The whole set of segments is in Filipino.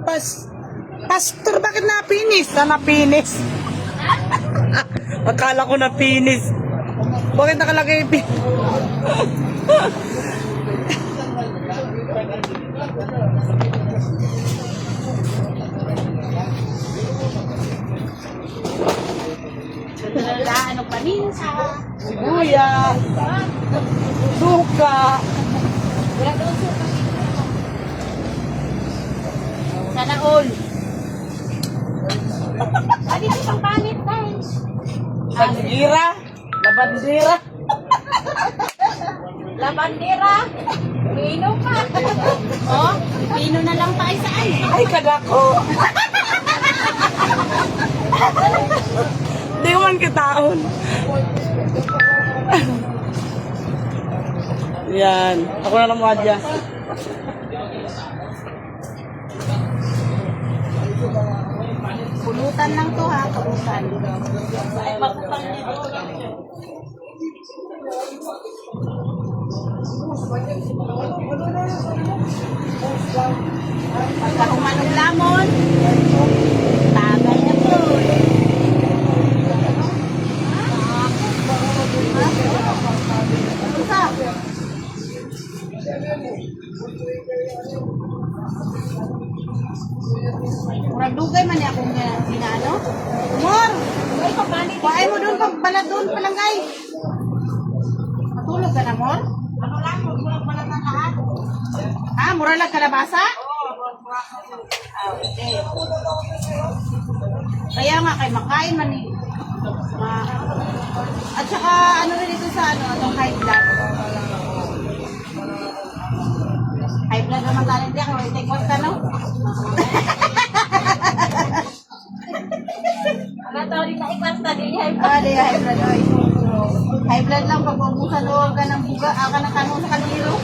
Pastor, bakit napinis? Napinis. Akala ko napinis. Bakit nakalagay Ano paninsa? sibuyas, suka. Wala doon suka. Sana all. Ano yung pang panit, guys? Labandira. Labandira. Labandera. Pino pa. Oh, pino na lang tayo saan? Ay, kadako. Di man kitaon. Yan. Ako na lang madya. Pulutan lang to ha, pulutan. Pagka humanong lamon, tagay na po. Murag dugay man niya akong ginano. Mor! Kuhain mo doon, pagbalad doon palangay. Matulog ka na, Mor? Ano lang, magbulag balad ng lahat. Ah, mura lang kalabasa? Okay. Kaya nga, kay makain man eh. At saka, ano rin ito sa itong high blood. High blood naman tayo hindi ako. Take one ka, no? High blood, oy. High blood lang pag ubusan o ka ng buga, ka ng kanong sa kaliro.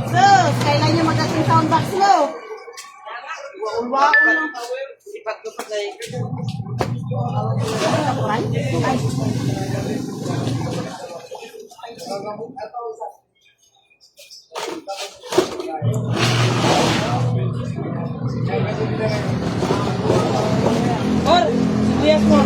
So, kailan nyo mag-ating sound box mo? Waul lang. Sipat ko pa kayo. Tapuran? Ay. Or, sibuyas mo.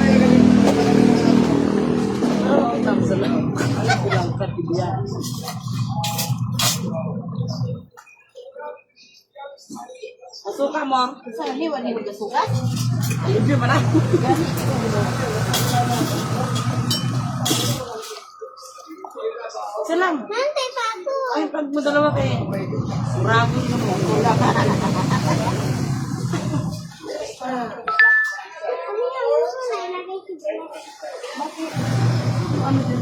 Asuka mo. Saan ni wali mo gasugat? Libre man ako. Salam. Nante pa ako. Ay, pag mo dalawa kayo. Murago na mo. Wala ka. Ano yan? Nailagay ko dyan. Bakit? Ano din?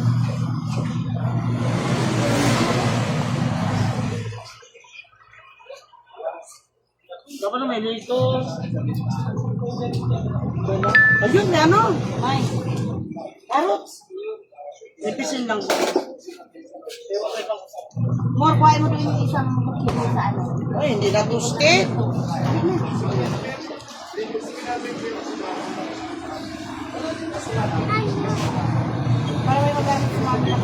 Dapat na may lito. Ayun, ano? Ay. Carrots. Ipisin lang. More, kuhain mo doon yung isang kilo sa ano. Ay, hindi na toasted. Para may magamit sa mga bilak.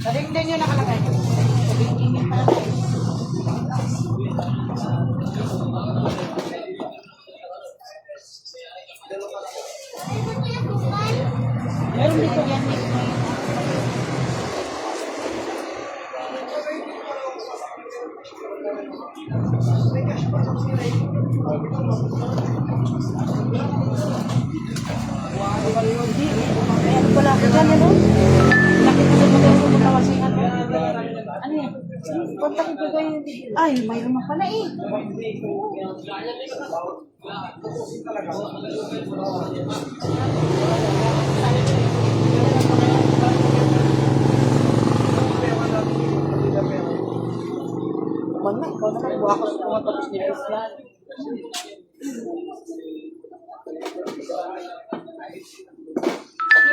Saling din yun nakalagay. Saling din yun pala. Meron dito. Yan dito. Ayan pala. Ganyan o. Laki ko sa mga mutawasingan. Ano yan? Kontakin ko kayo. Ay, mayroon na pala eh. Wala, ikaw naman. Buha ko sa mga tapos ni Islan.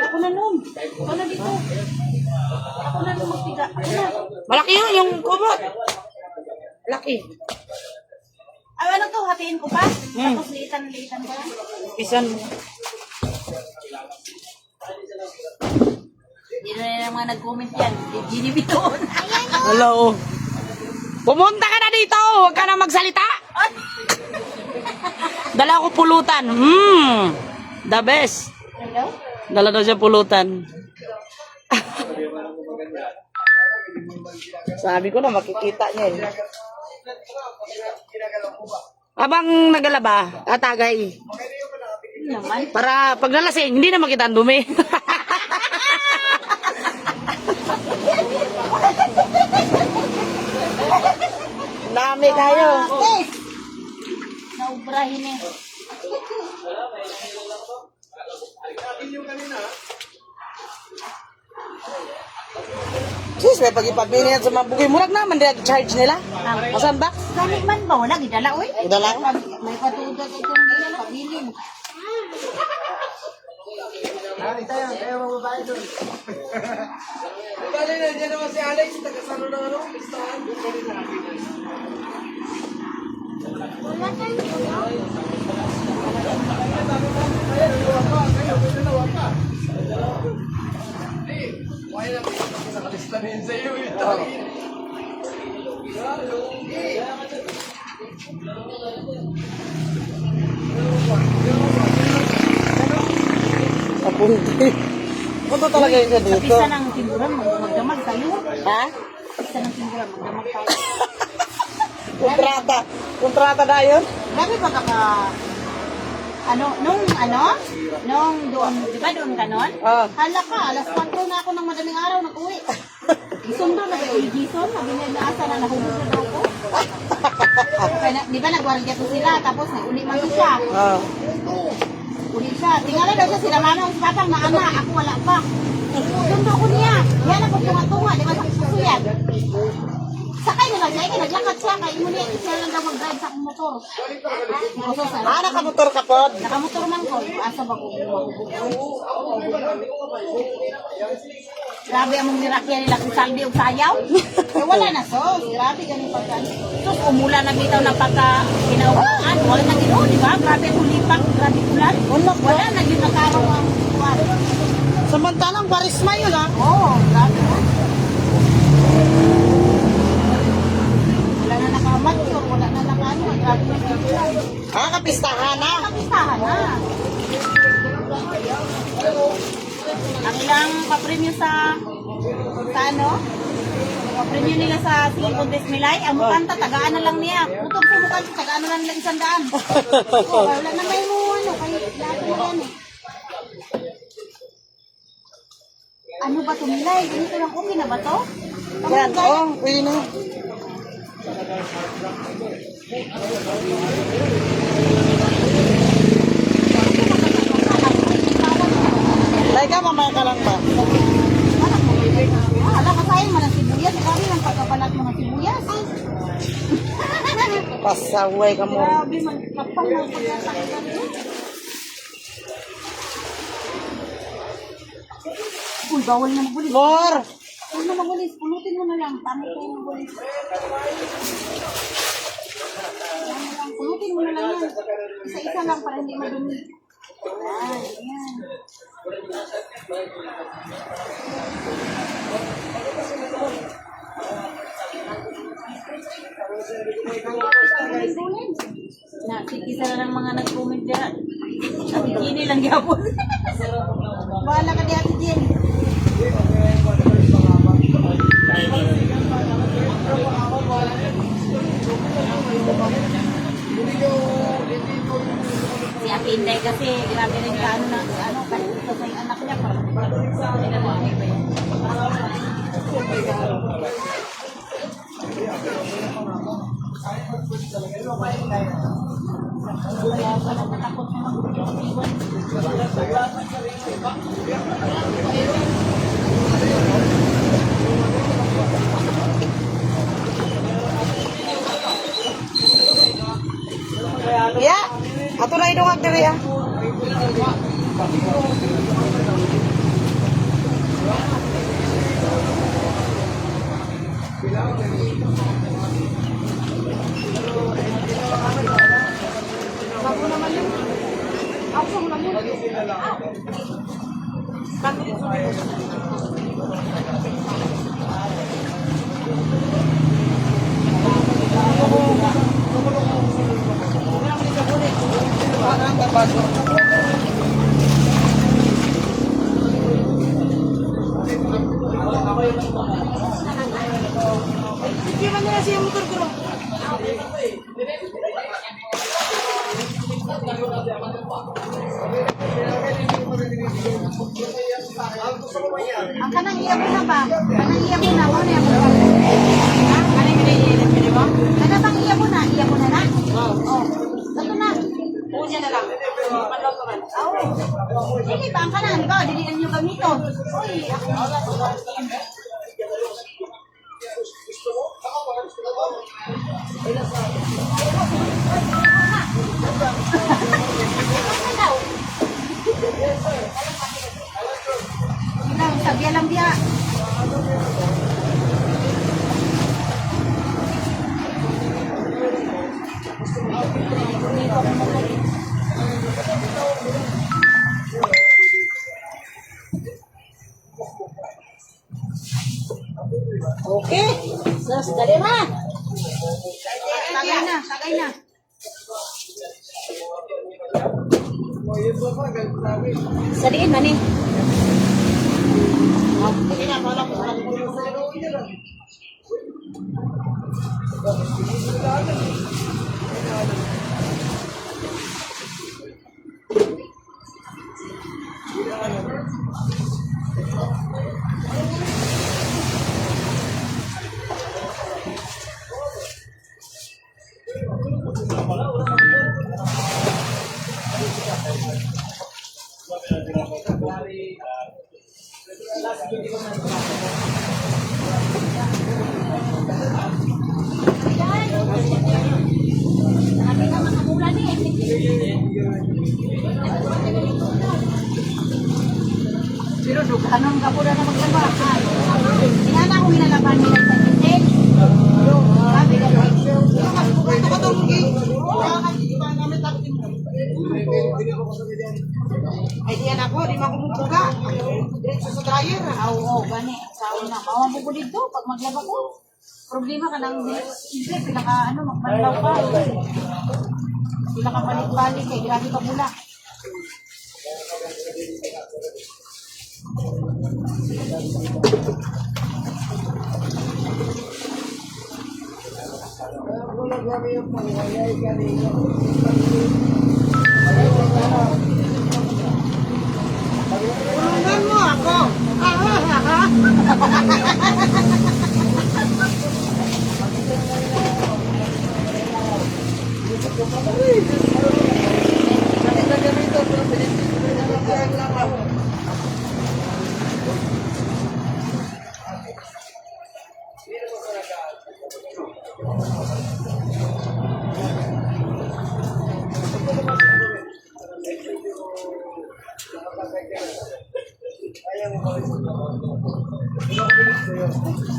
Ako na nun. Ako na dito. Ako na nun magtiga. Ako na. Malaki yun, yung kumot. Laki. Ay, ano to? lalakiin ko pa. Tapos liitan ko lang. Isan. Hindi na yung mga nag-comment yan. Ginibitoon. Hello. Pumunta ka na dito. Huwag ka na magsalita. Dala ko pulutan. The best. Hello? Dala daw siya pulutan. Sabi ko na makikita niya eh. Abang nagalaba, atagay. Naman. Para pag nalasing, hindi na makita ang dumi. Dami kayo. Okay. Naubrahin eh. Sis, may pag-ipagmini yan sa mga bugay. Murag naman din charge nila. Asan ba? Ganit man ba? Wala, gidala, uy. Gidala? May patuda ko itong gila, pabilin. Dali na, dyan naman si Alex, taga-sano na ano, listahan. Nakalista na yun sa'yo, ito. Apunti. Punta talaga yun sa Sa dito. pista ng timburan, magdamag tayo. Ha? Pista ng timburan, magdamag tayo. Kontrata. Kontrata na yun. Grabe ba ka nung doon, di ba doon ka nun? Hala ka, alas 4 na ako ng madaling araw nag-uwi. Isundo na kayo, Gison, sabi niya na asa na nahulog na daw ko. Kaya, di ba nagwardiya ko sila, tapos nag-uli man siya. Uli siya, tingala daw siya sila manong sa batang na ama, ako wala pa. Sundo ko niya, yan ako tunga-tunga, di ba sa kusuyan. Sakay na lang siya, naglakad siya, kaya mo niya, siya lang daw mag-drive sa akong motor. Nakamotor ka po. Nakamotor man ko, asa ba ko? Grabe among nirakya nila kung saldi o sayaw. Eh wala na sos, grabe ganun pagka. Sos umula na bitaw ng pagka kinaupuan, wala na gino, di ba? Grabe ang lipak, grabe ulan. Wala na gino nakaraw ang kuwan. Samantalang barisma yun ha. Oo, grabe na. Wala na nakamature, wala na nakano, grabe na ulan. Kapistahan na. Kapistahan na. Ang ilang papremyo sa ano? Papremyo nila sa singing contest Milay. Ang mukanta, tagaan na lang niya. Putog po mukanta, tagaan na lang nila 100. Wala na may mo, ano, kaya lahat na yan eh. Ano ba ito Milay? Ganito lang, okay na ba ito? Yan, pwede na. Laika, mamaya ka lang ba? Alam ka sayang man ang sibuyas. Grabe ang pagkabalat mga sibuyas. Pasaway ka mo. Grabe man, kapang mo pagkasakitan. Uy, bawal na magulis. Mor! Huwag na magulis. Pulutin mo na lang. Tama ko yung magulis. Pulutin mo na lang yan. Isa-isa lang para hindi madumi. Ayan. Nakikisa na ng mga nag-comment dyan. Ate Jenny lang yapon. Bahala ka di Ate Jenny. Si Ate Inday kasi grabe rin ka ano kasi ito sa anak niya parang pinanamig ba yan? Kaya pala natakot na mag-iwan. Ya, ato na idungag diri ha. Hindi man nila siya motor ko. Ang kanang iya mo na ba? Kanang iya mo na, mo na yung mga. Ha? Ano yung pinili mo? Kanang bang iya mo na? Iya mo na na? Oo. Ito na. Punya na lang. Panlaw ka man. Oo. Sige ba, ang kanang, di ba? Dilihan nyo gamito. Uy, ako na. Ilang, sabihan lang biya. Okay. Sus, dali na. Tagay na, tagay na. Saliin man eh. Sabi ka makamulan eh. Pero dughanon ka po na maglaba. Inana ko ginalaban nila sa titin. Sabi ka ba? Ito ka daw mugi. Ay diyan ako, di makumupuga. Diretso sa dryer. Oo, gani. Sabi na, mawambo ko dito pag maglaba ko. Problema ka nang hindi, pinaka magmanlaw ka. Pinaka balik-balik eh, grabe ka mula. Tulungan mo ako.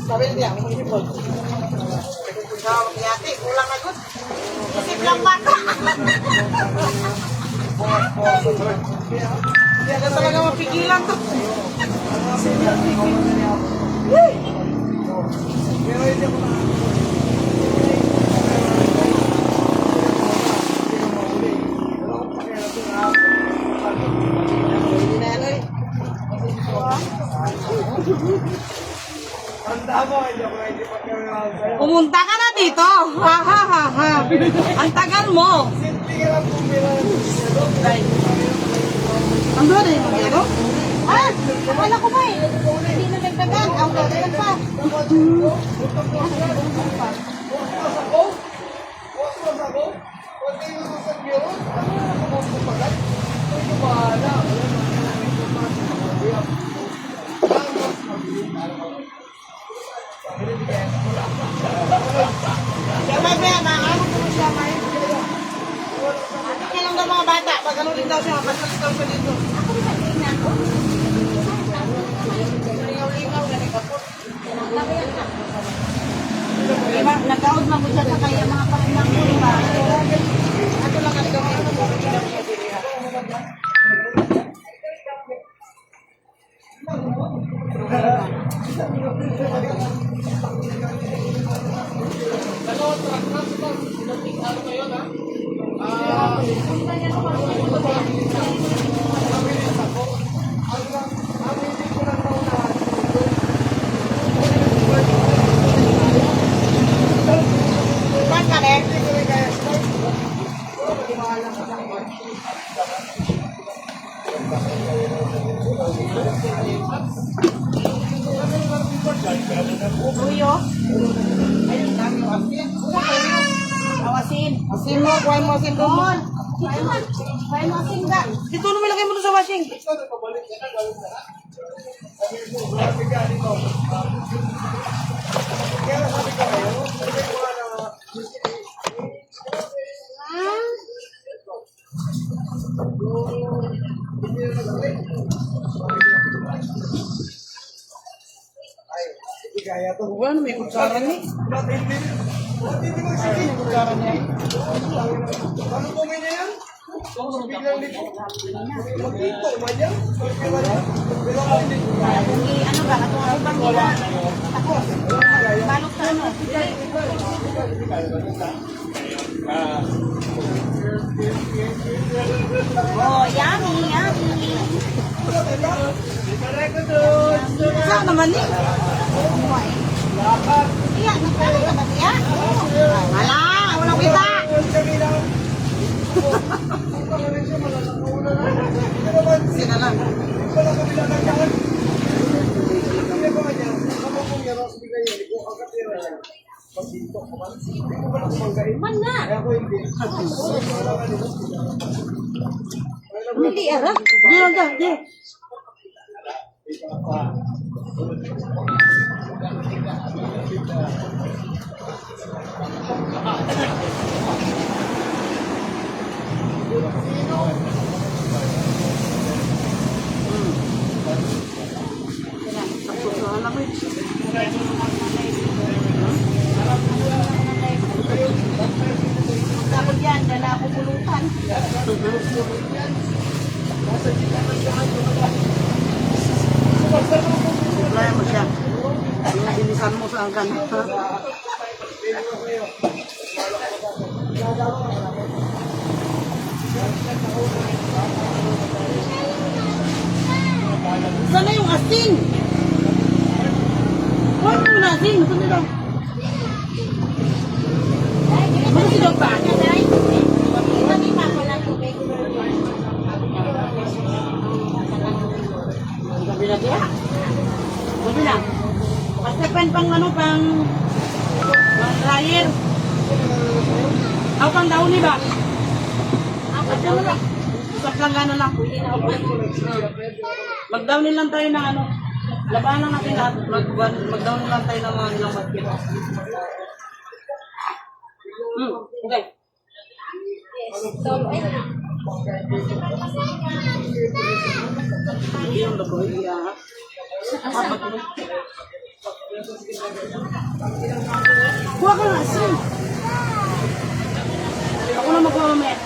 Sabi niya, mag-ipon. Yati, kulang agad. Isip lang baka. Hindi na talaga mapigilan to. Pumunta ka na dito. Ha ha ha ha. Ang tagal mo. Ang doon eh, magyaro? Ah, akala ko ba eh. Hindi na nagdagan. Ang dagdagan pa. Siya may pera, ano po siya may? Kaya lang daw mga bata, pag ano din daw siya, mapasulit daw siya dito. Ako rin sabihin na ako. Lingaw-lingaw, nanikapot. Diba, nag-out mo siya sa kaya mga papulang ko, diba? Ato lang ang gawin mo, hindi daw siya dili. Saan ka rin? Uyo. Awasin. Asin mo, kuhay mo asin doon. Doon. Dito man. Kaya mo asin ka. Dito naman lagay mo doon sa washing. Kaya to. Wala na, may kutsara niya. May kutsara niya. Ano po may na yan? Biglang dito. Dito, madyan. Pero ako hindi. Ano ba? Ito ang bang nila. Tapos. Balot ka ano. Oh, yummy, yummy. Saan naman eh? Iya, nagkano ka ba siya? Wala, walang kita. Sina lang. Man na. Hindi, ara. Di lang ka, di. Tapos yan, dala ako pulutan. Supply mo siya. Bilisan mo sa angkan. Sana yung asin? Huwag mo na asin. Saan nila? Ano sila pa? Hindi pa ako lang tubig. Gabi na diya? Gabi na. Kasi pang ano, pang dryer. Ako pang dauni ba? Ako pang lang. Isap lang ano lang. Mag-downin lang tayo ng ano. Labanan natin lahat. Mag-downin lang tayo ng mga ilang basket. Okay. Yung lagoy, iya. Kuha ka ng asin. Ako na mag-comment.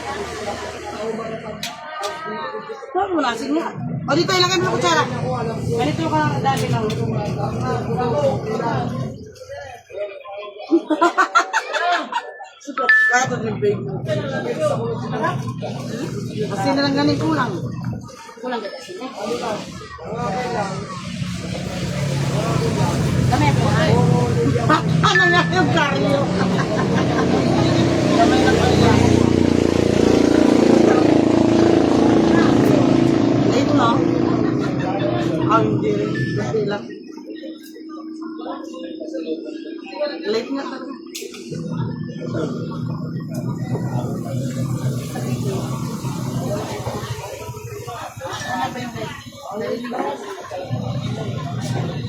Kuha mo ng asin nga. O dito, ilagay mo ng kutsara. Ganito ka lang, dami lang. Super. Kaya ito yung bake mo. Asin na lang ganin kulang. Kulang ka kasi na. Kami ako ha. Ano nga yung karyo? Kamay lang kaya. Late no? Hindi rin. Kasi lang. Late nga talaga.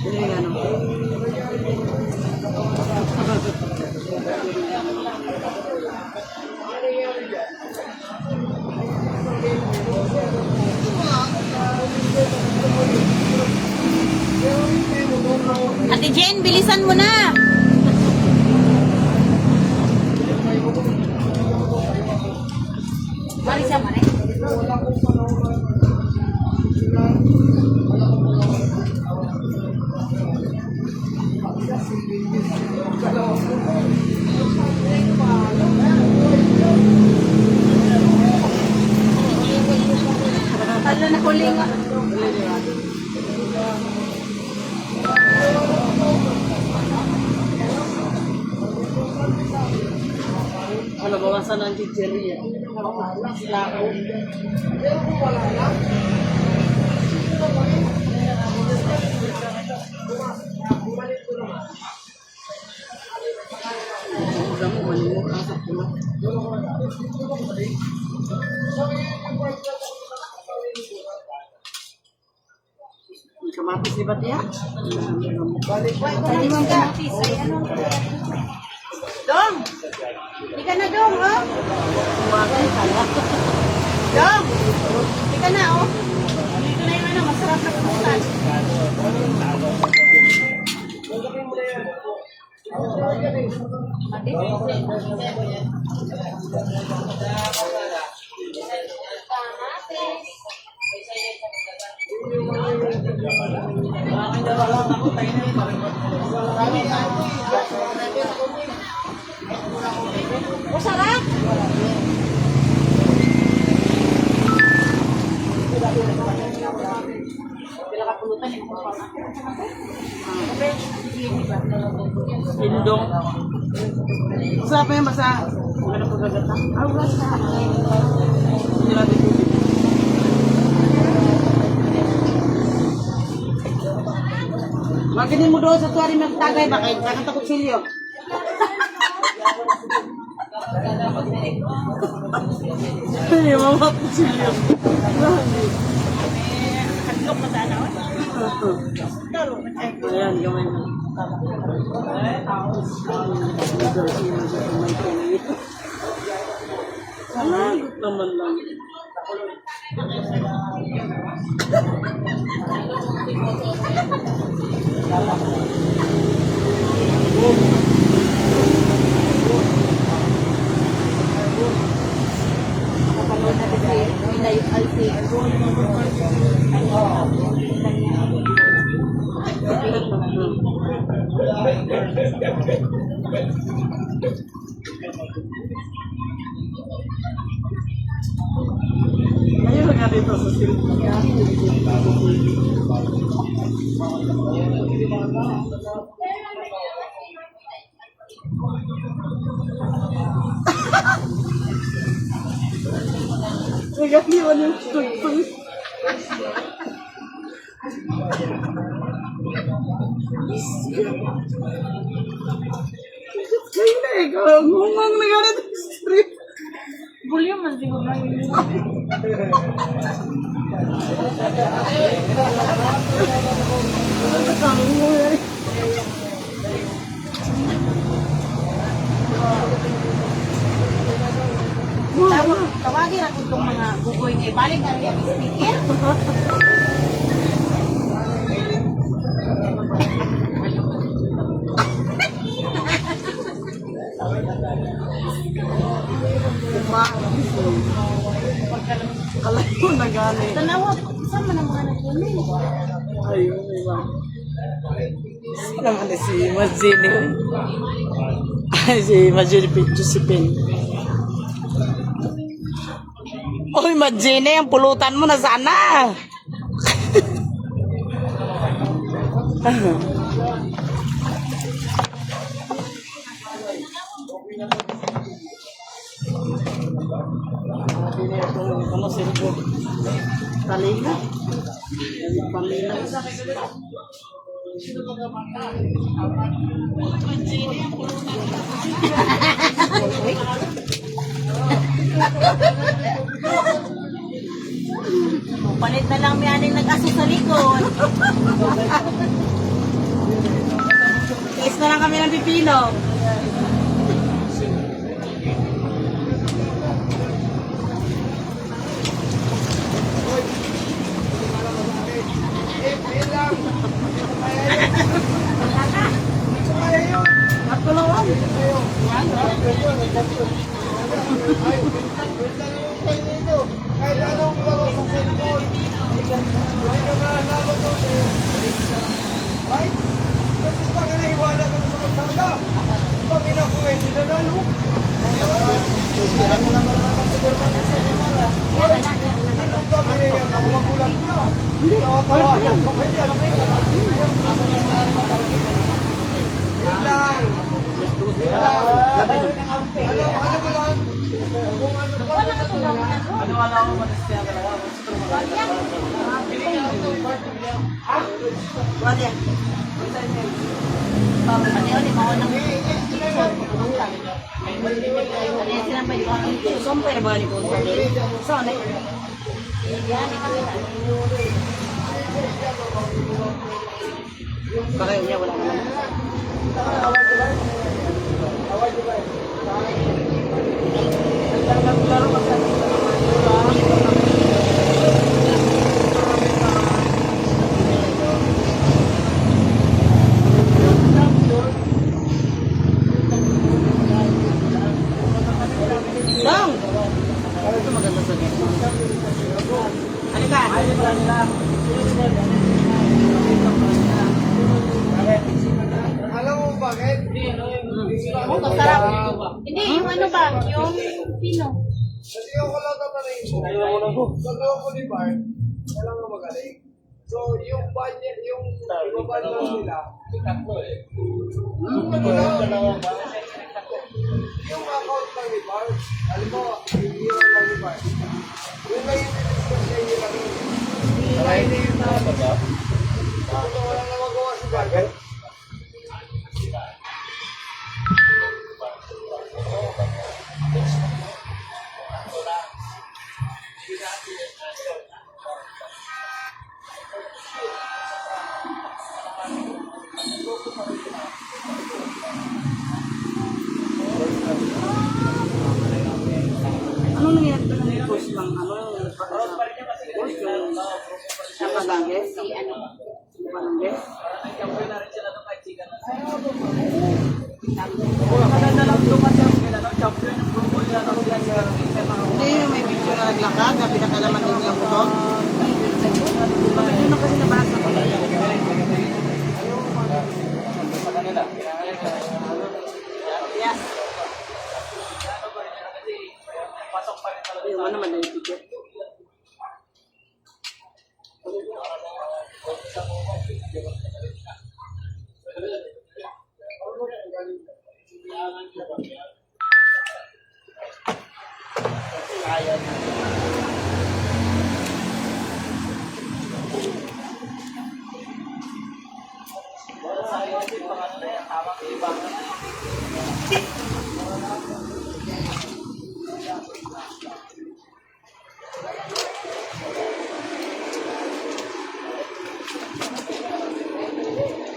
Ini nga no. Ate Jen, bilisan mo na. Mari siya, mari. Uli nga. Ano, bawasan ang chicheria. Lako. Udah mo, malimot ang sakto. May kamatis di ba tiya? Pwede mong kamatis. Ay, ano? Dong! Di ka na, Dong, oh. Kumain ka na. Dong! Di ka na, oh. Dito na yung ano, masarap na pulutan. Oh, sarap! Indong. Masarap pa yung basa. Ano po gagata? Ah, basa. Hindi natin tubig. Maginin mo doon sa tuwari magtagay ba kayo? Kakatakot silyo. Ay, mama ko silyo. Hadlok na sana, oh. Ayan, gamay mo. Salagot naman lang. Ayun nga dito sa silya. Nagaliwan yung tugtog. Kaya na ikaw, ngumang na ganit ang strip. Bulyo man siguro na yun. Tawagin ako itong mga gugoy niya. Balik na rin ang speaker. Kalayo na gani. Tanawa, saan man ang mga nagkunin? Ayun, iba. Sino naman si Majini? Ay, si Majini Josephine. Uy, Majini, ang pulutan mo na sana. Ano sila? Talina. Talina. Palit na lang may aning nag-aso sa likod. Tiis na lang kami ng pipino. Matulungan. Kahit anong laro sa cellphone. Ay, kamalalo to. Ay, kasi pa ka nahiwala ka ng mga tanda. Pag inakuha sila na, no? Ano ba yan. Ako magulang nyo. Tawa-tawanan ko kayo yan. Yun lang. Ano ko lang? Kung ano ba? Ano yun, lima ko ng season. Ano yun, sinampay ko ang Sumpay ba ni ko? Saan eh? yan, Baka yun niya, wala naman. Dong! Ito maganda sa dito. Ano ka? Alam mo bakit? oh, masarap. Hindi, yung ano ba, yung pino. Kasi yung wala tatanayin mo. Sa loob ko ni Bart, wala nga magaling. So, yung budget, yung ibabad lang nila, yung account lang ni Bart, alam mo, yung hero lang ni Bart, yung lang yung discuss niya yung lang yun. Kaya hindi yun na, wala na magawa si Bart. Anong nangyari pa ng post ng ano? Post yung nakalangge? Si ano, Nakalangge? Hindi, may picture na naglakad na pinakalaman din niya mo. Yun ang kasi nabasa ko. Yes. Yung ano man yung ticket.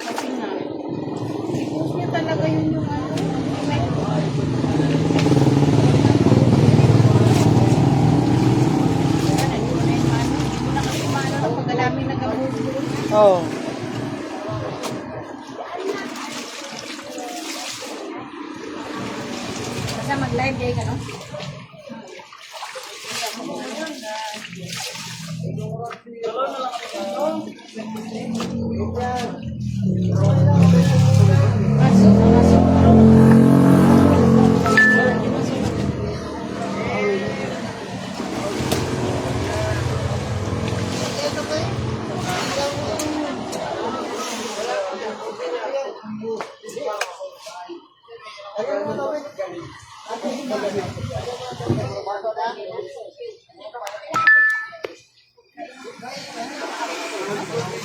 kasi nga. Gusto niya talaga yun yung ano. Hindi mo na kasi maano na pag alamin na gamot. Oo. Basta mag-live day ka, no?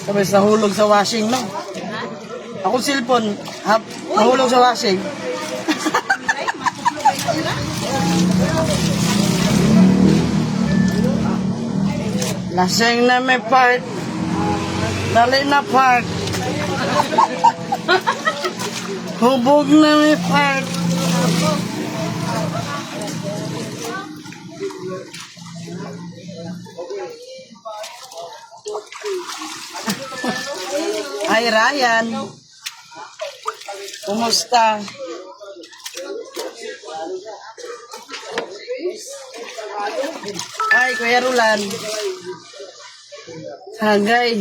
Tapos nahulog sa washing, no? Ako cellphone, nahulog sa washing. Lasing na may part. Dali na part. Hubog na may part. Hi Ryan. Kumusta? Hi Kuya Rulan. Hagay.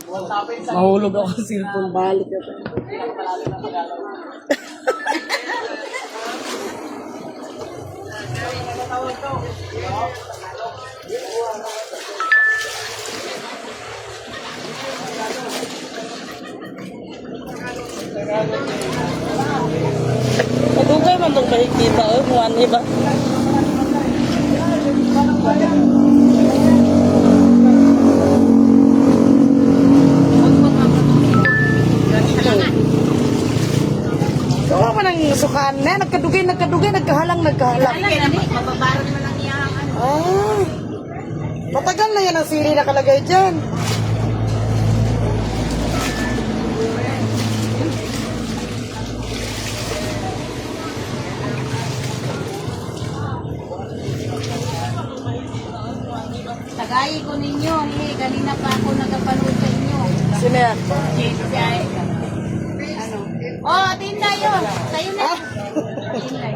Mahulog ako sa cellphone. Balik ako. Madugay man itong kahikita. Muan iba. Oo, manang sukaan na. Nagkadugay, nagkahalang. Mababaran mo lang niya ang ano. Ah, matagal na yan ang sili nakalagay dyan. Tagayi ko ninyo. Kanina pa ako nagapanood sa inyo. Sino yan? Ano? Oh, tinday yun. Sa'yo na. Tinday.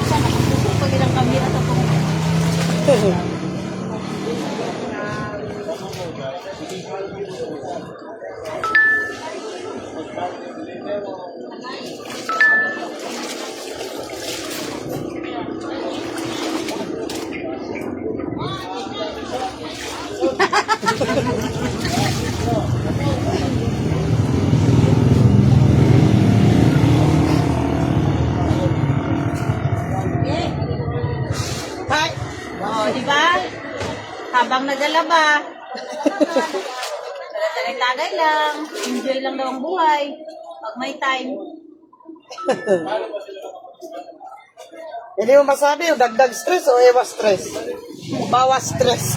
Sana ako pag ilang kamera sa kong. Hi! Oh, di ba? Habang nagalaba. Tagay lang. Enjoy lang daw ang buhay. Pag may time. Hindi mo masabi yung dagdag stress o ewa stress? Bawas stress.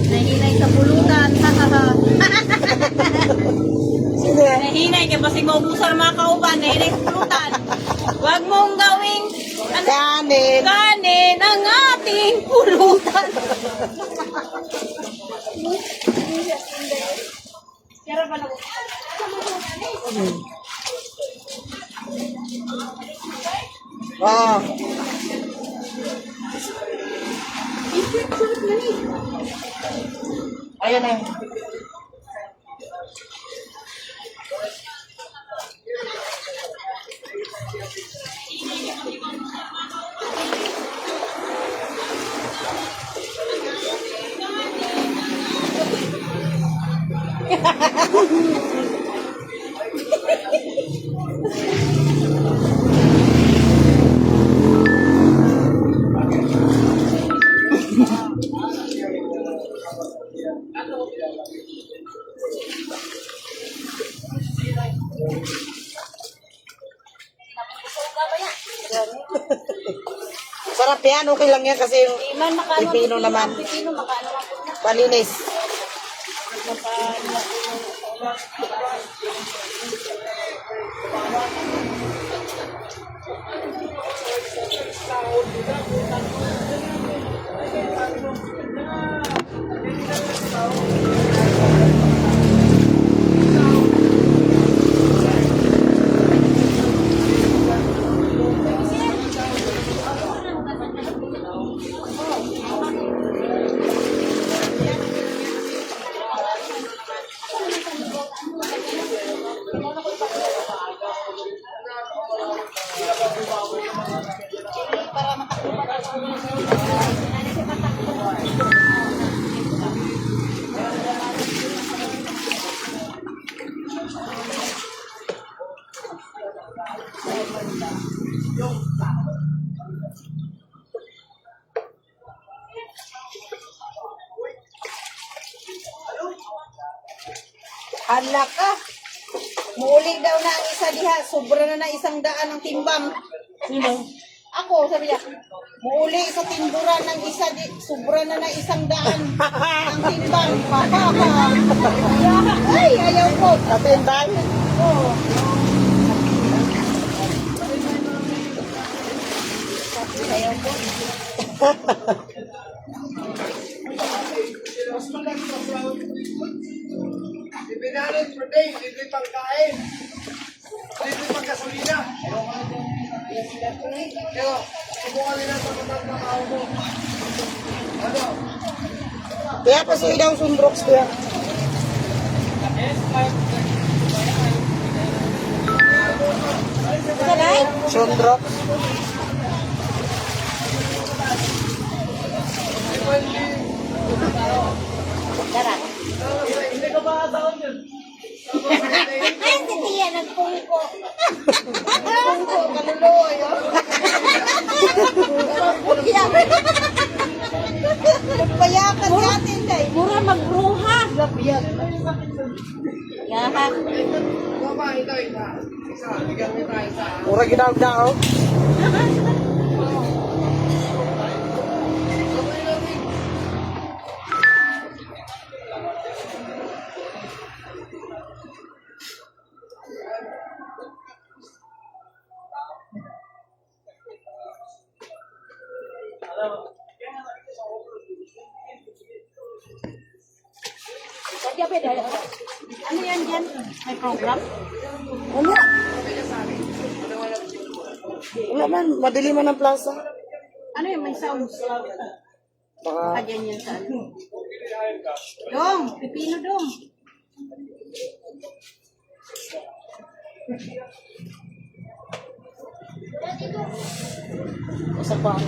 Nahinay sa pulutan. Sino yan? Nahinay kaya kasi maubusan ang mga kauban. Nahinay sa pulutan. Huwag mong gawing Kanin. kanin ang ating pulutan. Oh. Ayan na. Sarap yan, okay lang yan kasi yung Man, makaano. pipino naman. Pipino, makaano. Palinis. Para matakbo pa daw. Hala ka. Muli daw na ang isa diha. Sobra na na 100 ang timbang. Sino? Ako, sabi niya, muli sa timburan ng isa di, sobra na na 100 ang timbang. Ay, ayaw ko. Katimbang? Oo. Ayaw ko. Ibinalit per day, libre pang kain. Libre pang gasolina. Kaya, subukan nila sa matang mo. Ano? Kaya pa siya daw sundroks kaya. Sanay? Sundroks? Darat. Hindi ka ba taon yun? Ay, hindi yan ang pungko. Pungko, kaluloy. Pagpayakan natin, day. Mura magbruha. Lapiyat. Yaha. Baba, ito. Isa, bigyan mo tayo isa. Mura ginaw-daw. Ano yan dyan? May program? Wala. Wala man, madali man ang plaza. Ano yung may sounds? Baka, Kadyan yan sa ano? Dong! Pipino dong! isa pa.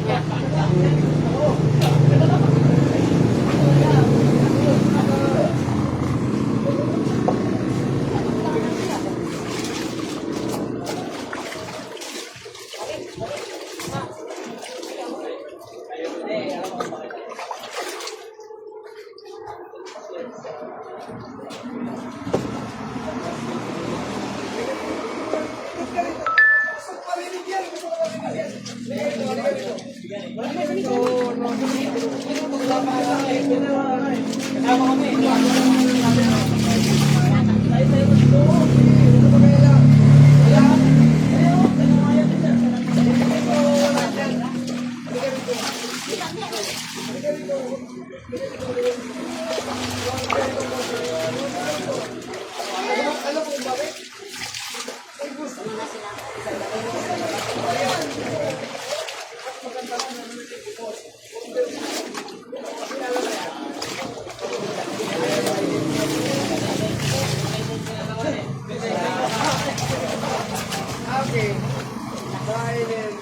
Okay. Dahil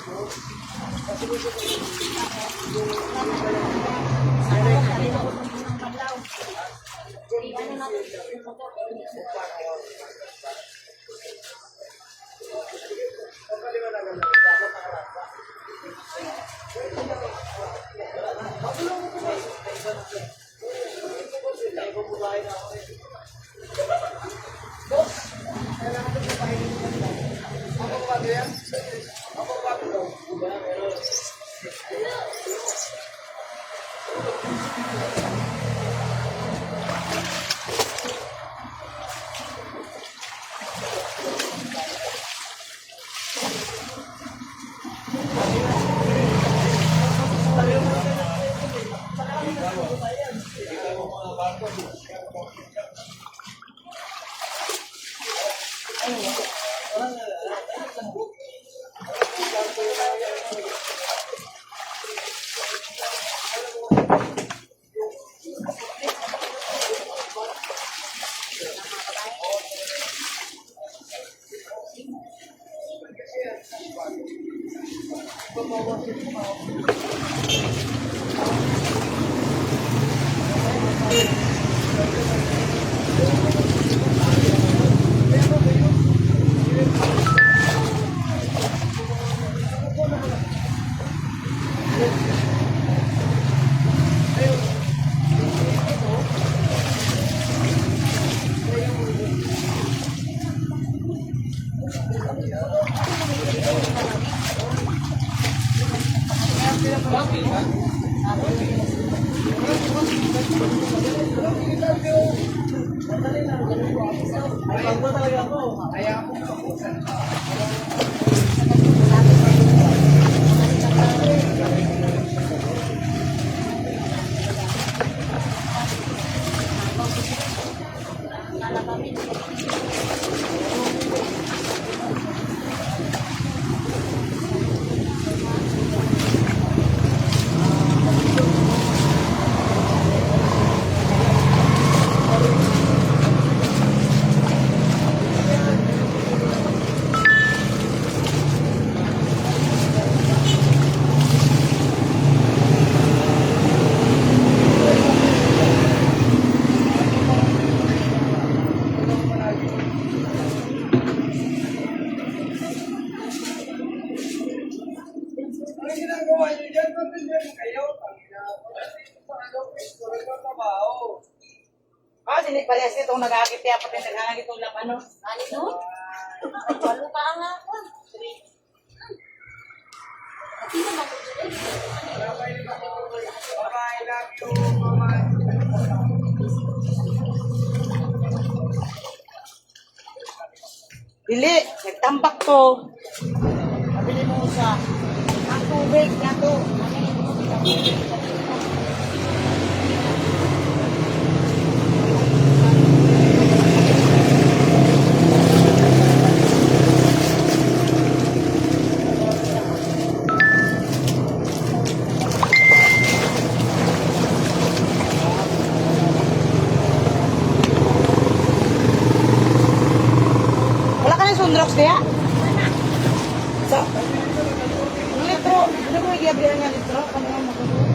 Ano ginagawa niyo dyan? Ba't nandiyan kayo? Tangina. Nagtatrabaho. Ah, sini parehas itong nag-aagit kaya pati nag-aagit itong lapano. Ano to? Walo ka nga ako. Sino ba ito? Bye-bye, love you, mama. Dili, nagtambak to. Mabili mo sa ang tubig na to. Wala ka ng sundrox kaya? Sa? Litro. Ano mo i-gabriel nga litro? Ano nga magagawa?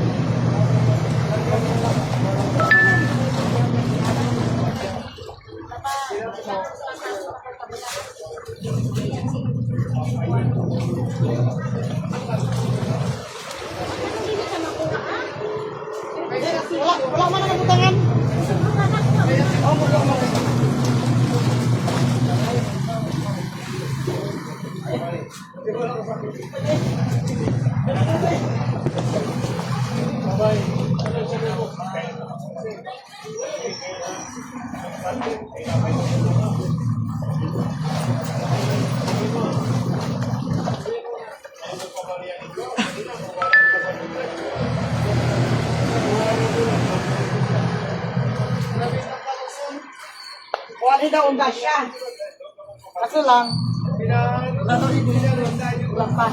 Wala man ang butangan. Oh, wala man. Wala daw ang gasya. Kaso lang, lang pa.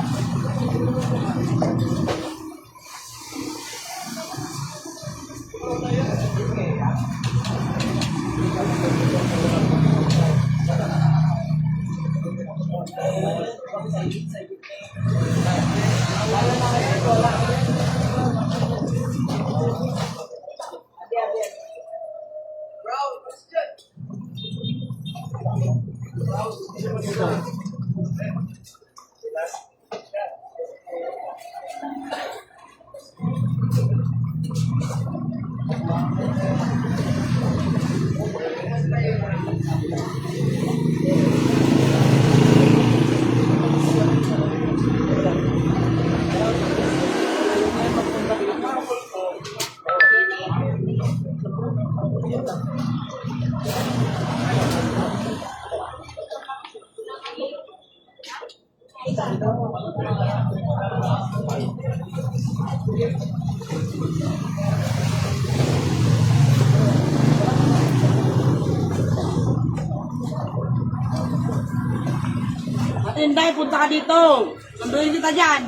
Matinday, punta ka dito. Sunduin kita dyan.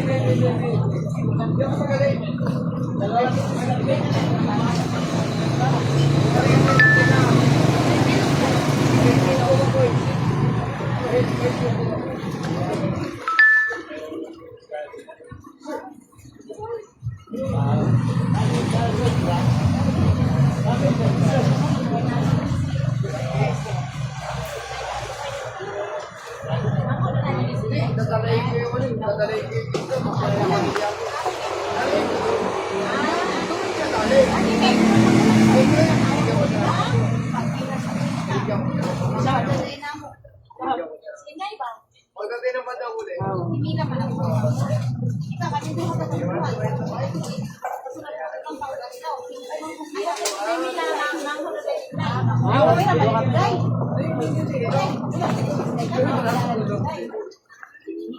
Hindi ako magaling. Pagdating naman daw ulit. Hindi naman ako. Ikaw, kasi hindi mo ba ito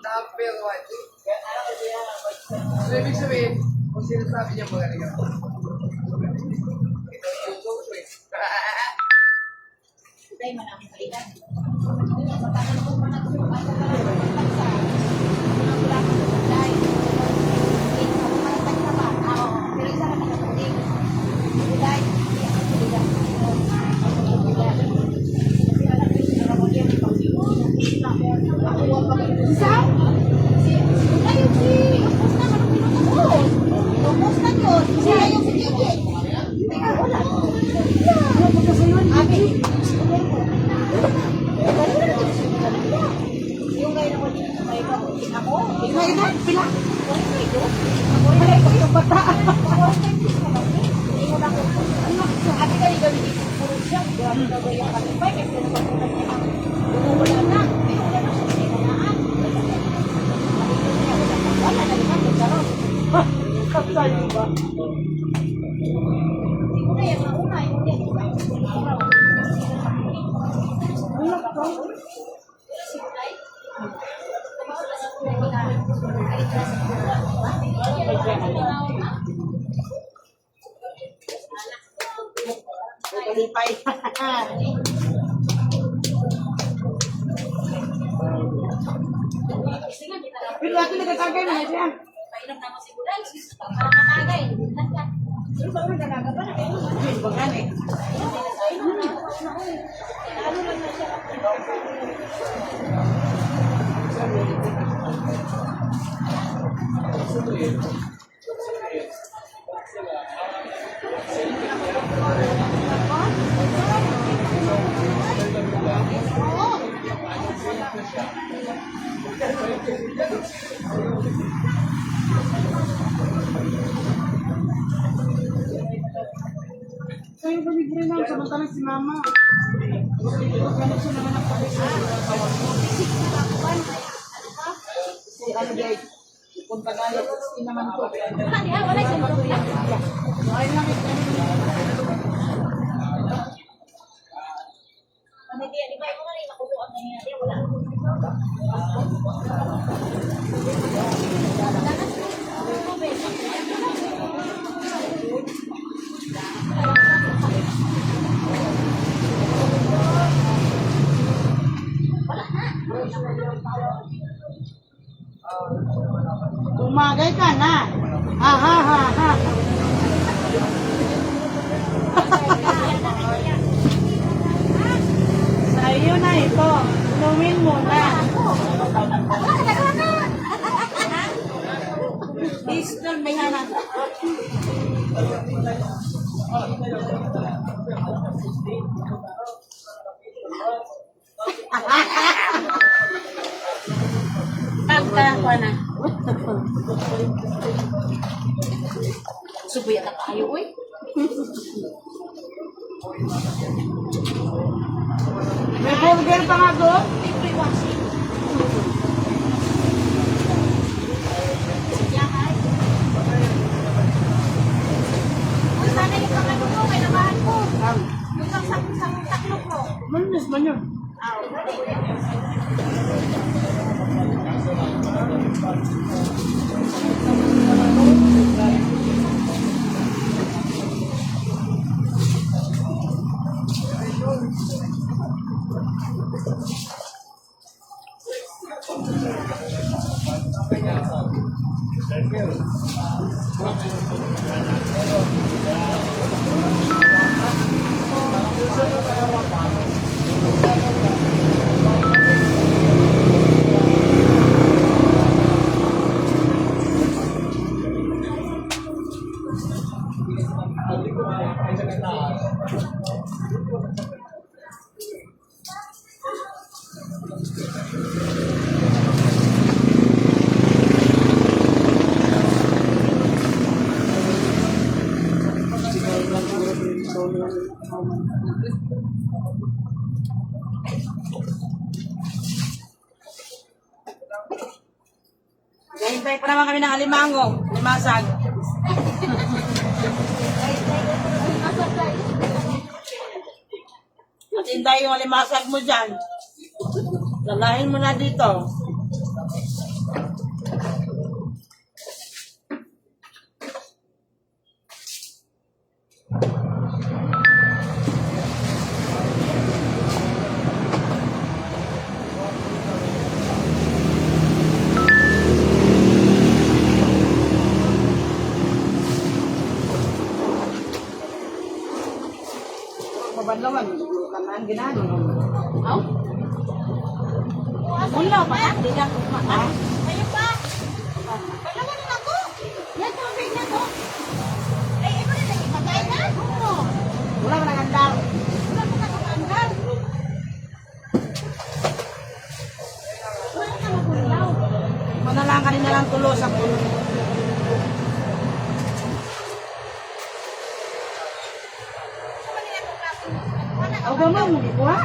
Number one. So, ibig sabihin, kung sinasabi niya magaling ako. Ito yung go eh. Day man ang kailan. Kalipay. Pero ato nagkatagay na siya. Painom na mo si Buday. Para matagay. Ayun, bagan eh. Kayo ba libre na? Samantalang si mama. Ganun siya naman ang si ano guys, punta na lang. Si naman ko. Wala siya magtuya. Ay lang ito. Di ba yung mga nakukuha na niya? Wala. Umagay ka na. Ha ha ha ha. Sa iyo na ito. Inumin mo na. Eastern may hanan. Pagka na. Subuya na kayo, uy. May burger pa nga doon? Libre washing. Uy, sana yung pangano ko, may namahan ko. Yung taklok ko. Manis man yun. Hintay pa naman kami ng alimango. Limasag. At hintay yung alimasag mo dyan. Lalahin mo na dito. Mabanlawan, tamaan ginano. Aw? Ulo pa ka? Di lang kumakas. Kayo pa. Kailangan na ako. Yan, tubig na to. Ay, ito na lagi patay na. Oo. Wala ka nang andal. Wala ko nakakandal. Wala ka magulaw. Manalang ka rin na lang tulo sa pulo. Ako ba mo, hindi ko ha?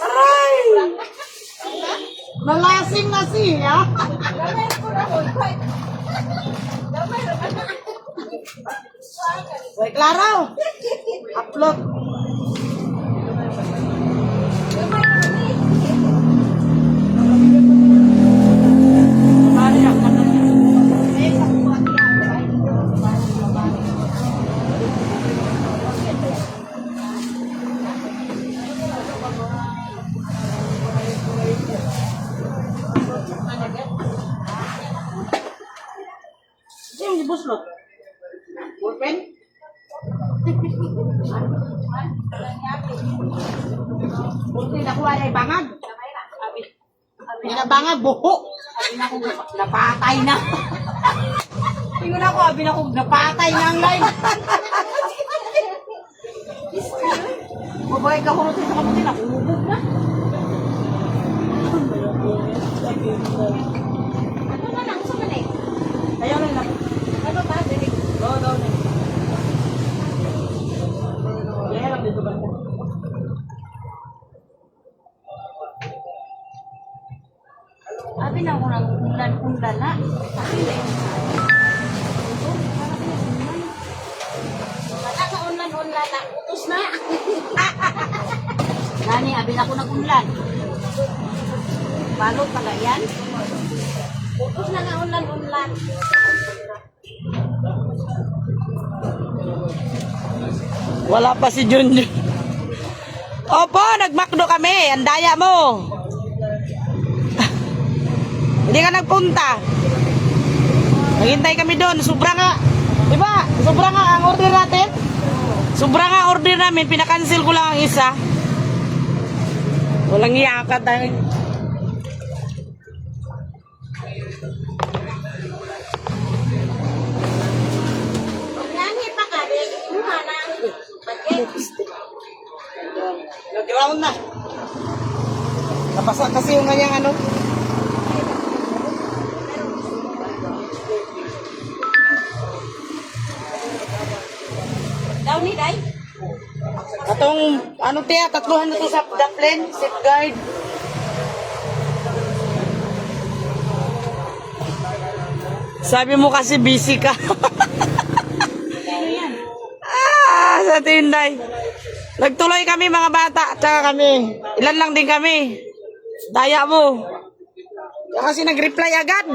Aray! Nalasing na siya. Hoy, Claro! Upload. Yung ibuslot. Pulpen? Pulpen nakuha na ibangag. Pinabangag, buho. Abi na kong napatay na. Tingnan ako, abi na kong napatay na ang line. Mabay ka kurutin sa kamutin, nakulubog na. Ano na lang, gusto mo na eh. Ayaw lang na. Ano ba, dinig? Oo, daw na. Kaya lang dito ba? Abi na ako nang unlan na. Abi na yun. Wala ka unlan na. Utos na. Nani, abi na ako nag-unlan. Balot pala yan. Utos na nga unlan. Wala pa si Junjun. Opo, nagmakdo kami. Ang daya mo. Hindi ka nagpunta. Naghintay kami doon. Sobra nga. Diba? Sobra nga ang order natin. Sobra nga order namin. Pinakancel ko lang ang isa. Walang iyakat tayo. Nani pa ka, kuha na. Bagay. Nag-round na. Napasa kasi yung kanyang ano. Daw ni Day? Katong, ano tiya, 300 na to sa dumpling, safeguard. Sabi mo kasi busy ka. Sa tinday. Nagtuloy kami mga bata, tsaka kami. Ilan lang din kami. Daya mo. Kasi nag-reply agad.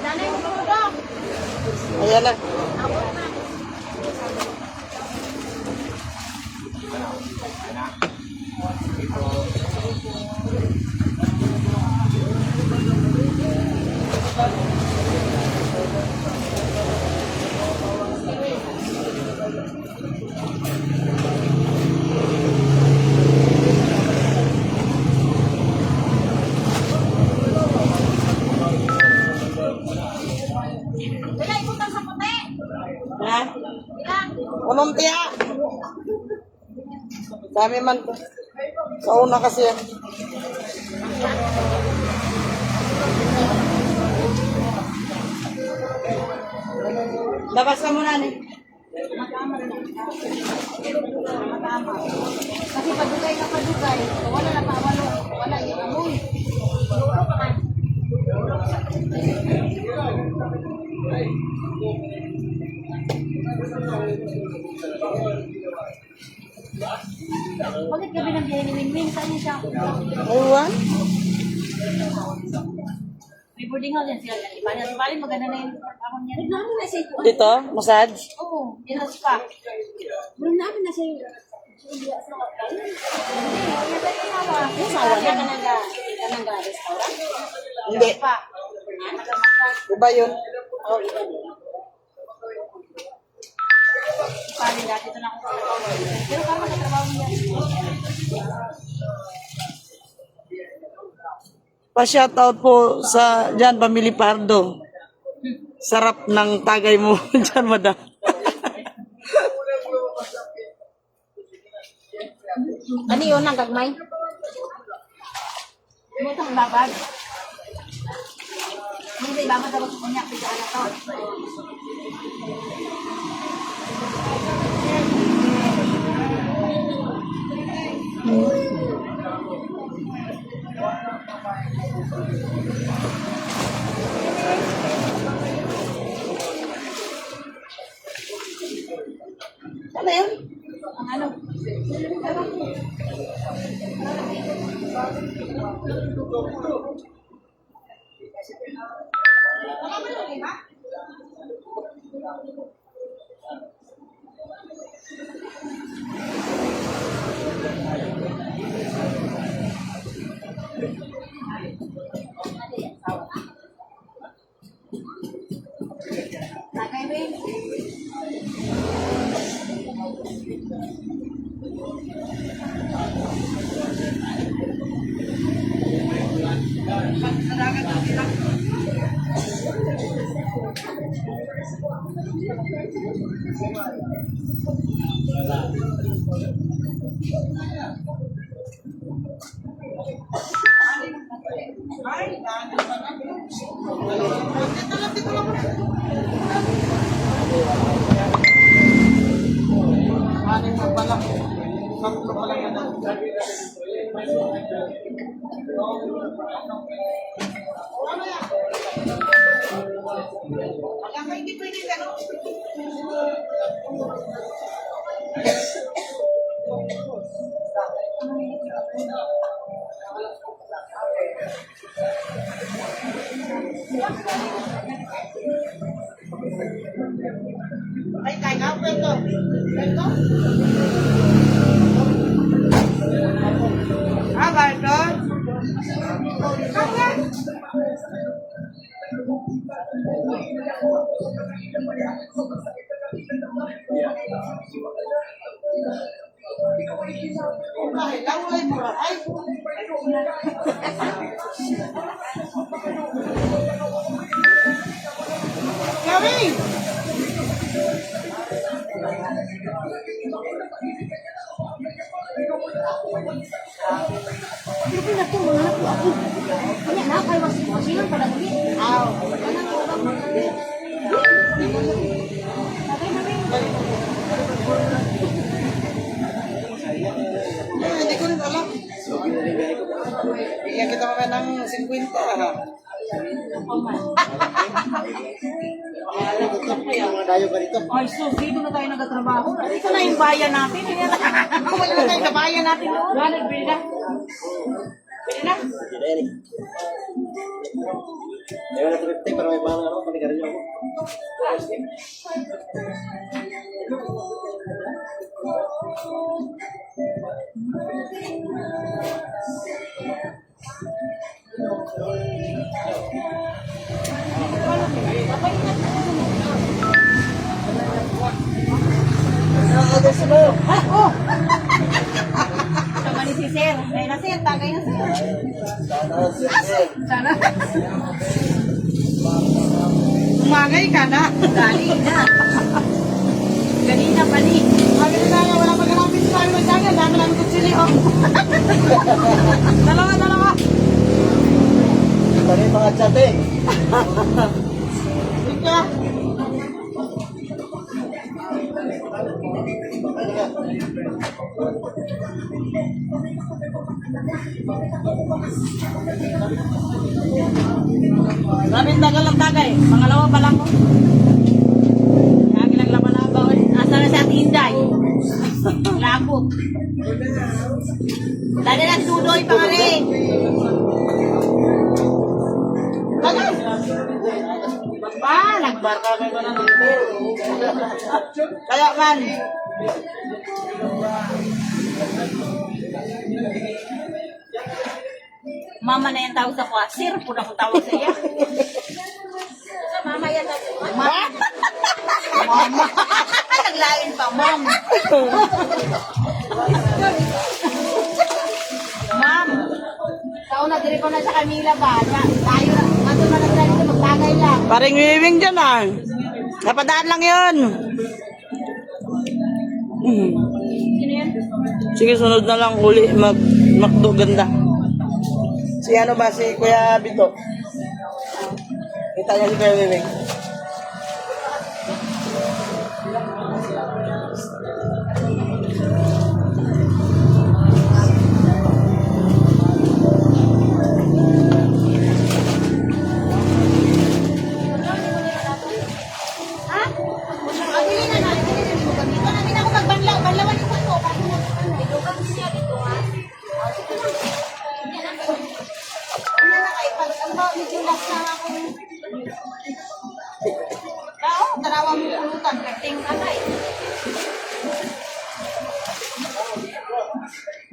Nanay mo po daw. Ayan na. Wala, ikutan sa puti. Ha? Ilang. Unong tiya. Dami man to. Sa una kasi yan. Labas ka muna ni. Kasi padugay na padugay. Wala na pa, wala yung amoy. Bakit gabi ng biyahe ni Wingwing? Saan niya siya? Aywan. May boarding house yan sila. Bali maganda na yung ahon niya. Namin na siya. Dito, massage. Oo, yun ang spa. Namin na siya. Sawa niya ka nang restaurant? Hindi. Spa. Iba yun. Oo, iba din. Pali dati ito na ako sa trabaho. Pero kama sa trabaho niya. Pa-shoutout po sa dyan, Pamili Pardo. Sarap ng tagay mo dyan, madam. Ano yun ang gagmay? Ano itong babag? Hindi ba matapos ko niya? Pisa na to. Ano yun? Ang ano? Tagay ba yun? Aning mo pala. Tatlo pala yan. Ay, kaya nga po ito. Ito? Ah, ba ito? Ay, laway mo. Ay, Gawin! Pero na to, mga na po ako. Kanya na, kay wasilang pala kami. Aw, kanang ubang mga. Tagay na rin. Hindi ko rin alam. Bigyan kita mamaya ng 50, ha? Mga dayo ka dito. Ay, sus, dito na tayo nagtatrabaho. Ito na yung bayan natin. Kumali na tayo sa bayan natin doon. Wala, bili na. Bili na. Ayaw na triptik para may pang ano, panigarin niyo ako. Sama ni si Sir. Kaya na Sir, tagay na Sir. Sana. Umagay ka na. Gali na. Ganina pa ni. Sabi na tayo, wala pa ganapin sa amin magdagan. Dami namin kutsili, oh. Dalawa. Tari mga tsate. Ika. Grabe tagal ng tagay. Pangalawa pa lang ko. Lagi lang laba-laba. Asa na si Ate Inday? Labot. Dali lang tudoy pa nga rin. Tagay! Ba, nagbar ka kayo na ng Kaya man. Mama na yung tawag sa kwa. Sir, po na kong tawag sa iya. Mama yan tawag sa kwa. Mama. Naglain pa, mom. Ma'am. Kauna, diri ko na sa Camila ba? Tayo na. Mato na lang dito, magtagay lang. Paring wiwing dyan ah. Napadaan lang yun. Sino yan? Sige, sunod na lang uli. Makdo ganda. Si ano ba? Si Kuya Bito. Kita niya si Kuya Wiwing. Ha? Dili na natin. Dili mo kami. Ito namin ako magbanlaw. Banlawan yung ko. Ito ka siya dito ha. Ano na kayo? Pag ang ba, medyo last na ako. Oo, tanawa mo pulutan. Kating kamay.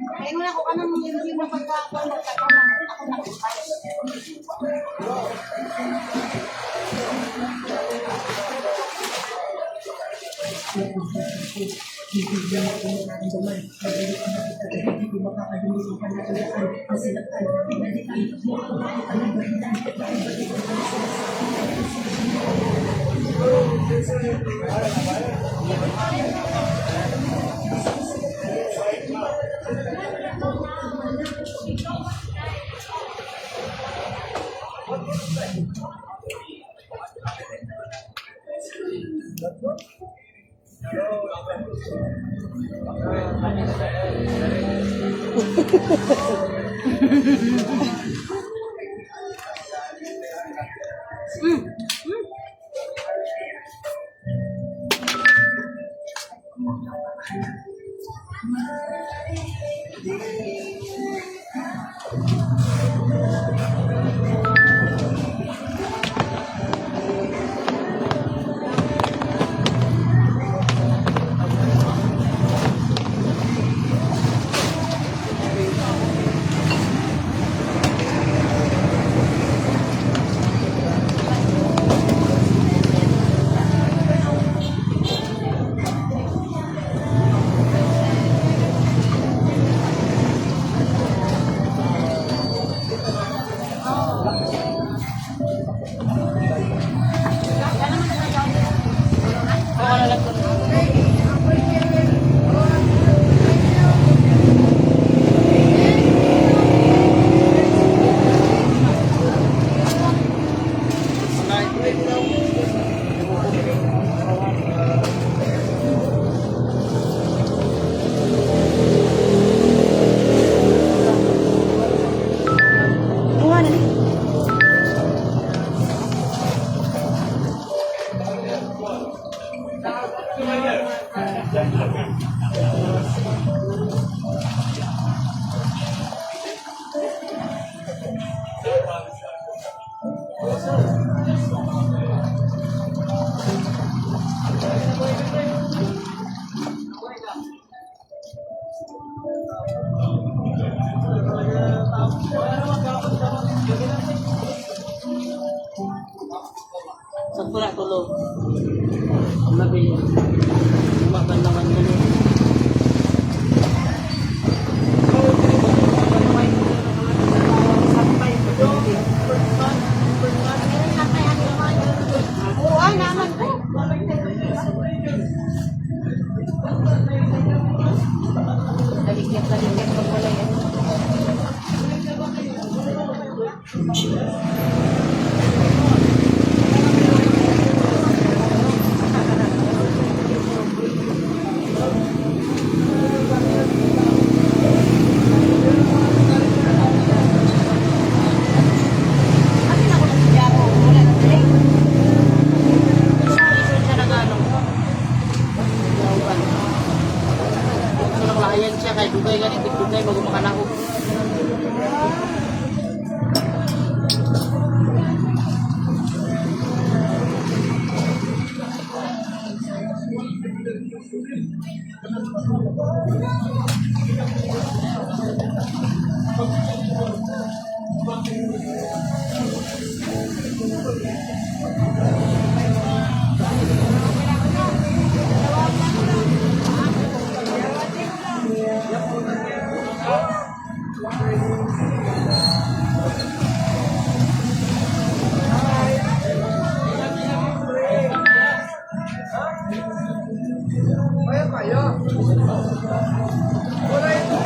Kaya nung ako ka nang hindi mo pagkakakuan mo. Ako nakipay. ulo. Ang nabili. Umakan naman yun. Oo, naman po. Daligyan pa pala yan. Akin ako ng siyaro. Wala na dali. Isun siya ng ano. So, naklayan siya kay Dugay ganit. Dugay bago makanahog. Kaya kaya. Wala ito.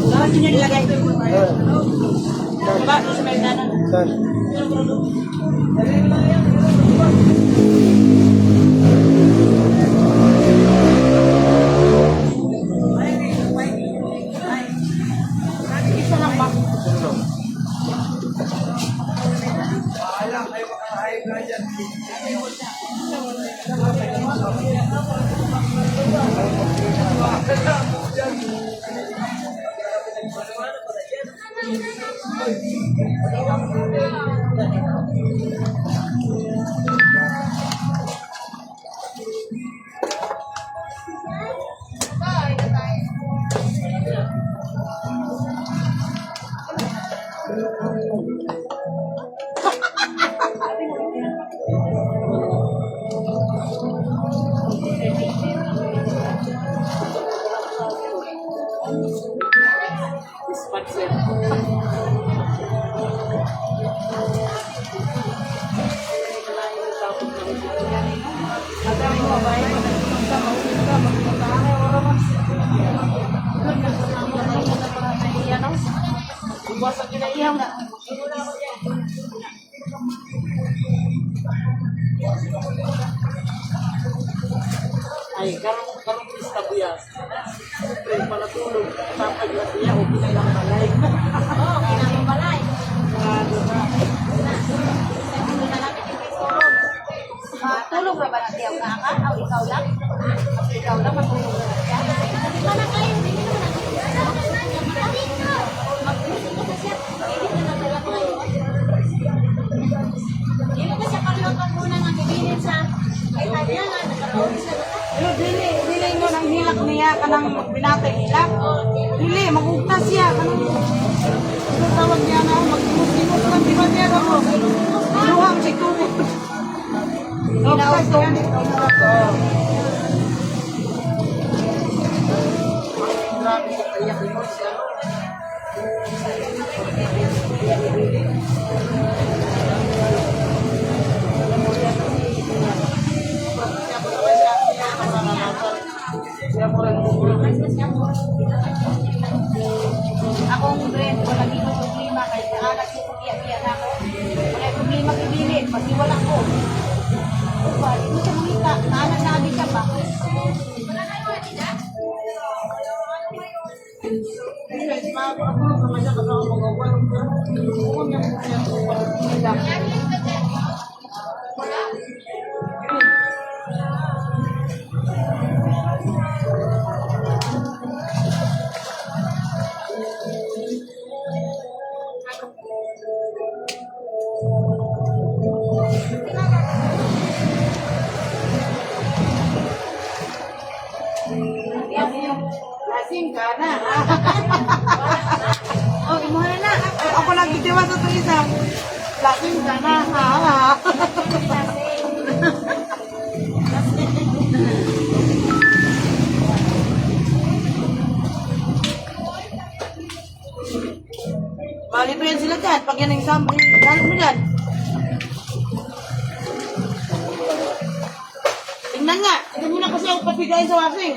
Saan niya nilagay? Diba? Sa may danan. Saan? Isa lang ba? Bahala kayo makakain na dyan. Basta kinaiyaw na. Ay, karong pista buyas. Siyempre, panatulog. Tapag na siya, o pinailang balay. Oo, kinamambalay. Tulong na ba na tiyaw na ka? O ikaw lang? Ikaw lang matulong na siya? Hindi pa na kayo, hindi naman mag-usip ko siya. Hindi na nagdala ko ngayon. Hindi mo kasi kalungan muna ng ibilin sa kay Tanya nga, nagkataon siya. Pero dili mo nang hilak niya kanang binatay hilak. Dili, magugtas siya kanang ano tawag niya na magsimos lang di ba niya ako. Luhang si tubig. Ginaos ko. Grabe sa kayak mo siya. Akong friend, wala dito problema kay anak ko iya na ako. Wala problema kibilin, pag-iwala ko. Wala, hindi siya mamita. Naanak na abi siya pa. Wala kayo, Adida? Makakatulog naman siya kasi ako mag-awal. Huwag niya po siya po. Lasing ka na. Oh, imuha na. Ako nagtitiwa sa ito isa. Lasing ka na, ha? Bali pa yan sila dyan. Pag yan ang isang, lalo mo dyan. Tingnan nga. Tingnan mo na kasi ako papigayin sa washing.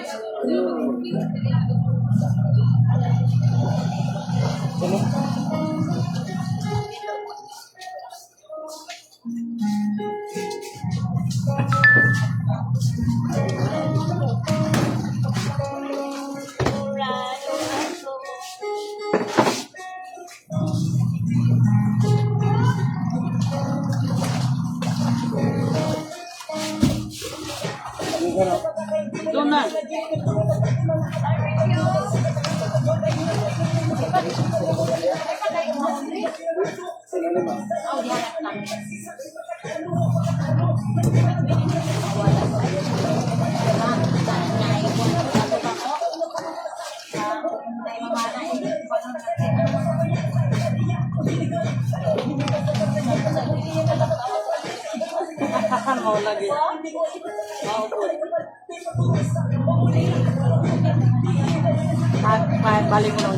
Doon na. Mau lagi. Mau pun. Balik mo na.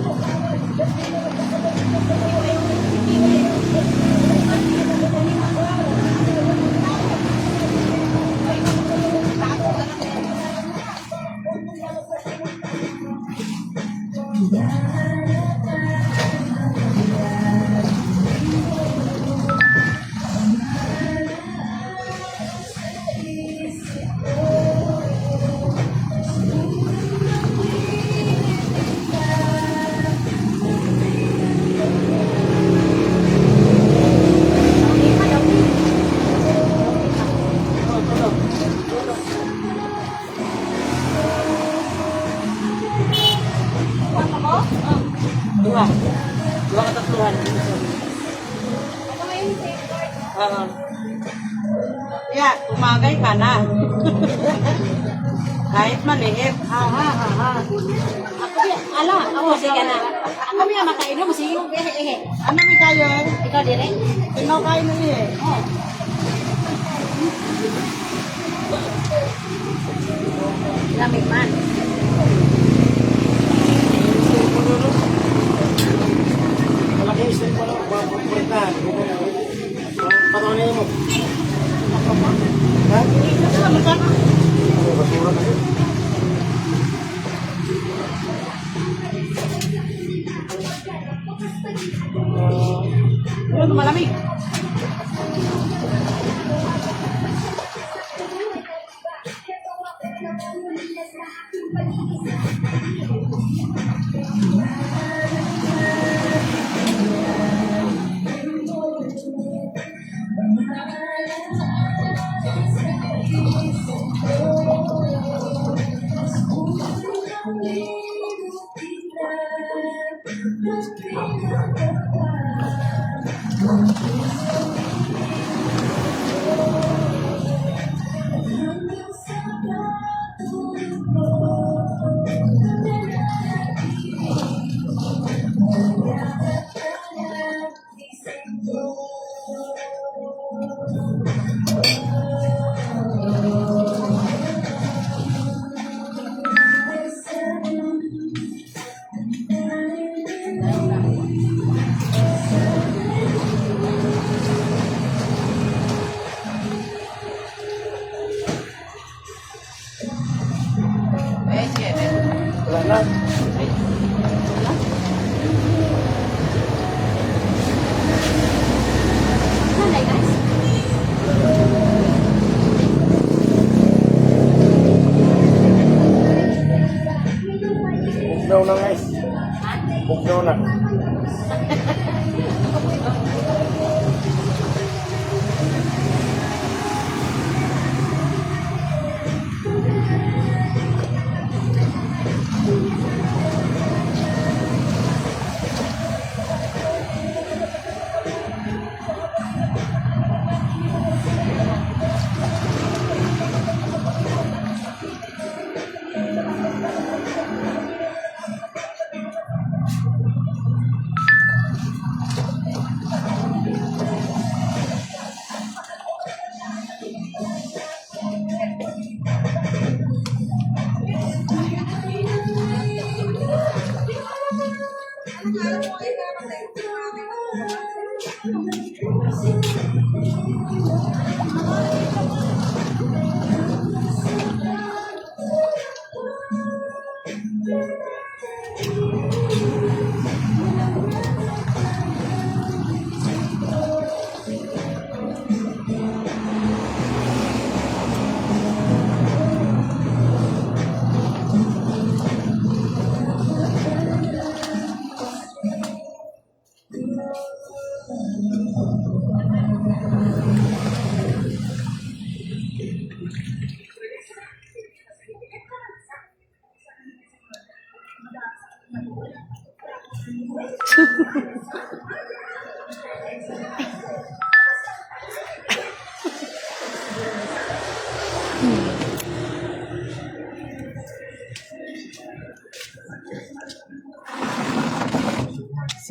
Dua. Dua ketatluhan. Ya, tumagay ka na. Kahit maliit. Ala, ako sige na. Ako miya makainom sige. Ano may kayo? Ikaw dire? Ikaw kayo na niya. Lamig man. Malaki yung step mo lang, pagpapuritan. Patawanin mo. Ha? Basura na yun. Ano malamig? Wala na. Sanay guys. Daw na guys. Hubog daw na.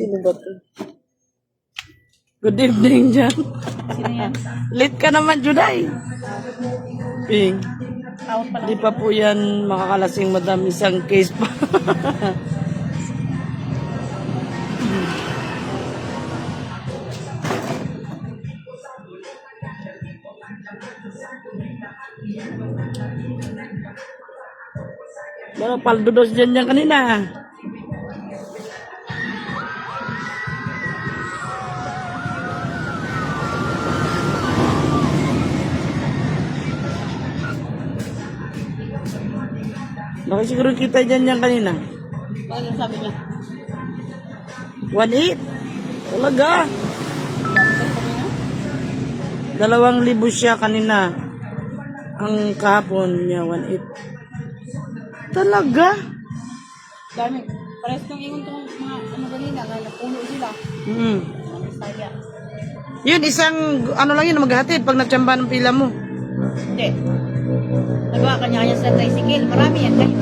Sino ba to? Good evening dyan. Sino yan? Late ka naman, Juday. Ping. Out pala. Di pa po yan makakalasing, madam. Isang case pa. Pero paldo-dos dyan yan kanina. Baka siguro kita dyan yan kanina. Ano sabi niya? 1.8. Talaga. 2,000 siya kanina. Ang kahapon niya, 1.8. Talaga? Dami. Parehas nung ingon tong mga ano ganina, nga napuno sila. Hmm. Ang saya. Yun, isang, ano lang yun, maghatid pag nagtsamba ng pila mo. Hindi. Nagawa kanya-kanya sa tricycle. Marami yan kayo.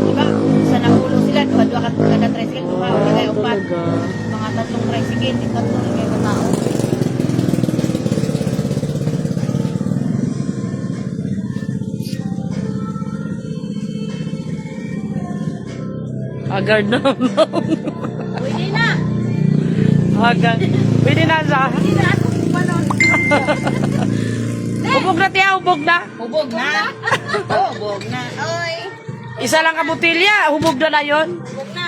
Diba? Sa napulo sila, duha-duha ka kada tricycle, duha o di kaya upat. Talaga. Mga 3 tricycle, di 3 rin kayo katao. Agad na. Pwede na! Agad. Pwede na sa... Pwede na ako panon. Ubog na tiya, ubog na. Hubog na! Hubog na! Oy! Isa lang ka butilya, hubog na na yun. Hubog na!